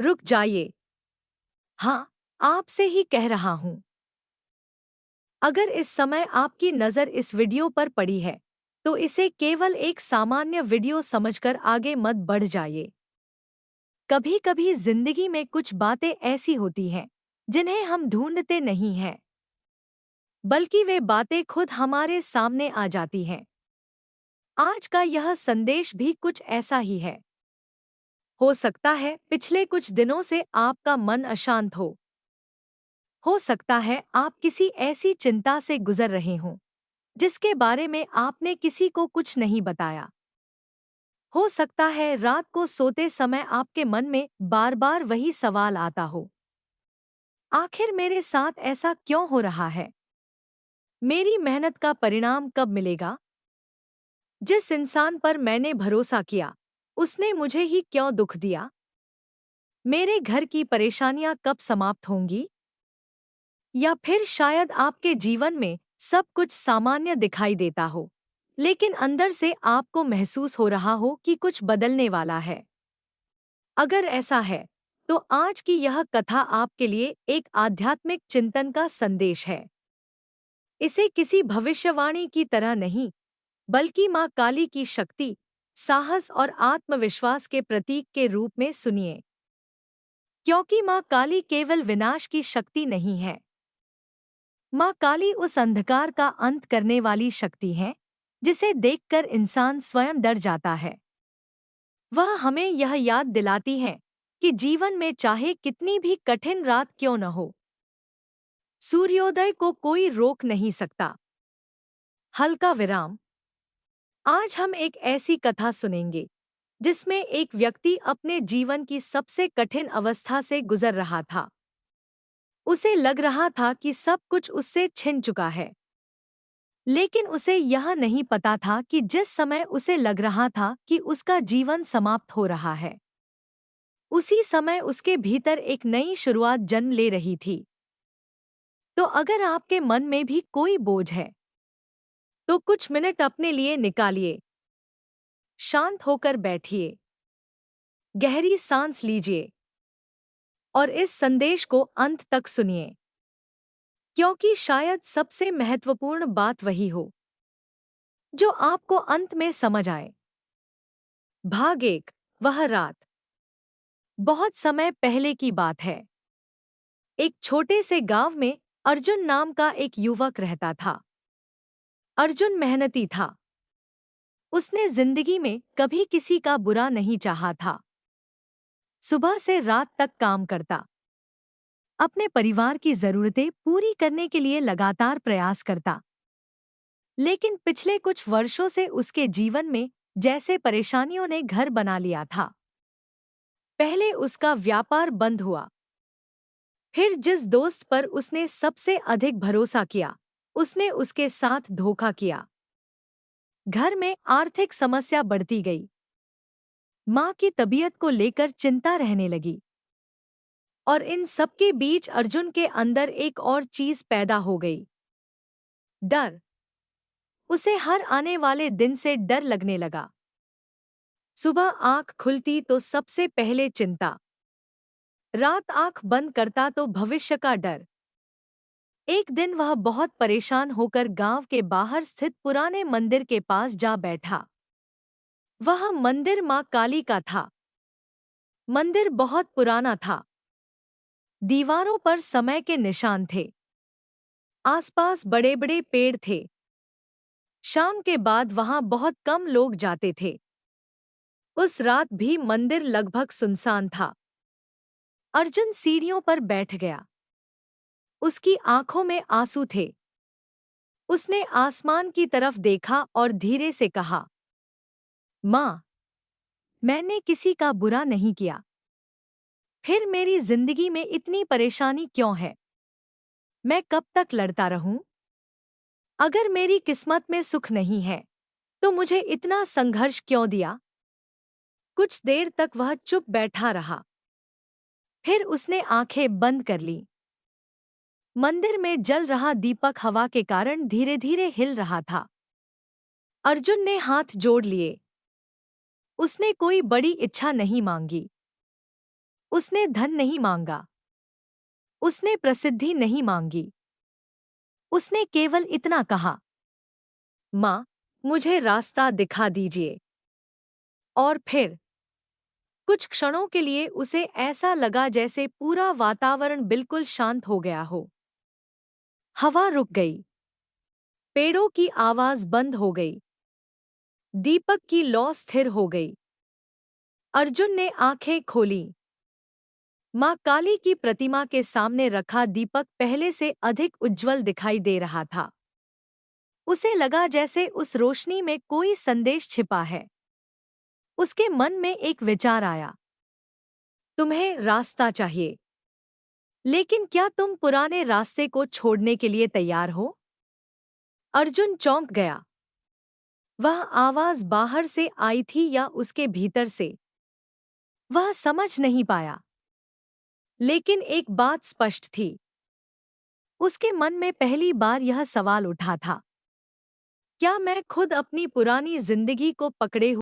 रुक जाइए। हाँ, आपसे ही कह रहा हूँ। अगर इस समय आपकी नज़र इस वीडियो पर पड़ी है, तो इसे केवल एक सामान्य वीडियो समझकर आगे मत बढ़ जाइए। कभी-कभी जिंदगी में कुछ बातें ऐसी होती हैं, जिन्हें हम ढूंढते नहीं हैं, बल्कि वे बातें खुद हमारे सामने आ जाती हैं। आज का यह संदेश भी कुछ ऐसा ही है। हो सकता है पिछले कुछ दिनों से आपका मन अशांत हो सकता है आप किसी ऐसी चिंता से गुजर रहे हों, जिसके बारे में आपने किसी को कुछ नहीं बताया। हो सकता है रात को सोते समय आपके मन में बार बार वही सवाल आता हो, आखिर मेरे साथ ऐसा क्यों हो रहा है? मेरी मेहनत का परिणाम कब मिलेगा? जिस इंसान पर मैंने भरोसा किया, उसने मुझे ही क्यों दुख दिया? मेरे घर की परेशानियां कब समाप्त होंगी? या फिर शायद आपके जीवन में सब कुछ सामान्य दिखाई देता हो, लेकिन अंदर से आपको महसूस हो रहा हो कि कुछ बदलने वाला है। अगर ऐसा है, तो आज की यह कथा आपके लिए एक आध्यात्मिक चिंतन का संदेश है। इसे किसी भविष्यवाणी की तरह नहीं, बल्कि माँ काली की शक्ति, साहस और आत्मविश्वास के प्रतीक के रूप में सुनिए। क्योंकि माँ काली केवल विनाश की शक्ति नहीं है। माँ काली उस अंधकार का अंत करने वाली शक्ति है, जिसे देखकर इंसान स्वयं डर जाता है। वह हमें यह याद दिलाती है कि जीवन में चाहे कितनी भी कठिन रात क्यों न हो, सूर्योदय को कोई रोक नहीं सकता। हल्का विराम। आज हम एक ऐसी कथा सुनेंगे, जिसमें एक व्यक्ति अपने जीवन की सबसे कठिन अवस्था से गुजर रहा था। उसे लग रहा था कि सब कुछ उससे छिन चुका है, लेकिन उसे यह नहीं पता था कि जिस समय उसे लग रहा था कि उसका जीवन समाप्त हो रहा है, उसी समय उसके भीतर एक नई शुरुआत जन्म ले रही थी। तो अगर आपके मन में भी कोई बोझ है, तो कुछ मिनट अपने लिए निकालिए। शांत होकर बैठिए, गहरी सांस लीजिए और इस संदेश को अंत तक सुनिए, क्योंकि शायद सबसे महत्वपूर्ण बात वही हो जो आपको अंत में समझ आए। भाग एक। वह रात। बहुत समय पहले की बात है। एक छोटे से गांव में अर्जुन नाम का एक युवक रहता था। अर्जुन मेहनती था। उसने जिंदगी में कभी किसी का बुरा नहीं चाहा था। सुबह से रात तक काम करता, अपने परिवार की जरूरतें पूरी करने के लिए लगातार प्रयास करता। लेकिन पिछले कुछ वर्षों से उसके जीवन में जैसे परेशानियों ने घर बना लिया था। पहले उसका व्यापार बंद हुआ। फिर जिस दोस्त पर उसने सबसे अधिक भरोसा किया, उसने उसके साथ धोखा किया। घर में आर्थिक समस्या बढ़ती गई। माँ की तबीयत को लेकर चिंता रहने लगी। और इन सबके बीच अर्जुन के अंदर एक और चीज पैदा हो गई, डर। उसे हर आने वाले दिन से डर लगने लगा। सुबह आंख खुलती तो सबसे पहले चिंता, रात आंख बंद करता तो भविष्य का डर। एक दिन वह बहुत परेशान होकर गांव के बाहर स्थित पुराने मंदिर के पास जा बैठा। वह मंदिर मां काली का था। मंदिर बहुत पुराना था। दीवारों पर समय के निशान थे। आसपास बड़े बड़े पेड़ थे। शाम के बाद वहां बहुत कम लोग जाते थे। उस रात भी मंदिर लगभग सुनसान था। अर्जुन सीढ़ियों पर बैठ गया। उसकी आंखों में आंसू थे। उसने आसमान की तरफ देखा और धीरे से कहा, माँ, मैंने किसी का बुरा नहीं किया। फिर मेरी जिंदगी में इतनी परेशानी क्यों है? मैं कब तक लड़ता रहूं? अगर मेरी किस्मत में सुख नहीं है, तो मुझे इतना संघर्ष क्यों दिया? कुछ देर तक वह चुप बैठा रहा। फिर उसने आंखें बंद कर ली। मंदिर में जल रहा दीपक हवा के कारण धीरे धीरे हिल रहा था। अर्जुन ने हाथ जोड़ लिए। उसने कोई बड़ी इच्छा नहीं मांगी। उसने धन नहीं मांगा, उसने प्रसिद्धि नहीं मांगी। उसने केवल इतना कहा, माँ, मुझे रास्ता दिखा दीजिए। और फिर कुछ क्षणों के लिए उसे ऐसा लगा जैसे पूरा वातावरण बिल्कुल शांत हो गया हो। हवा रुक गई, पेड़ों की आवाज बंद हो गई, दीपक की लौ स्थिर हो गई। अर्जुन ने आंखें खोलीं। माँ काली की प्रतिमा के सामने रखा दीपक पहले से अधिक उज्ज्वल दिखाई दे रहा था। उसे लगा जैसे उस रोशनी में कोई संदेश छिपा है। उसके मन में एक विचार आया, तुम्हें रास्ता चाहिए, लेकिन क्या तुम पुराने रास्ते को छोड़ने के लिए तैयार हो? अर्जुन चौंक गया। वह आवाज बाहर से आई थी या उसके भीतर से, वह समझ नहीं पाया। लेकिन एक बात स्पष्ट थी। उसके मन में पहली बार यह सवाल उठा था, क्या मैं खुद अपनी पुरानी जिंदगी को पकड़े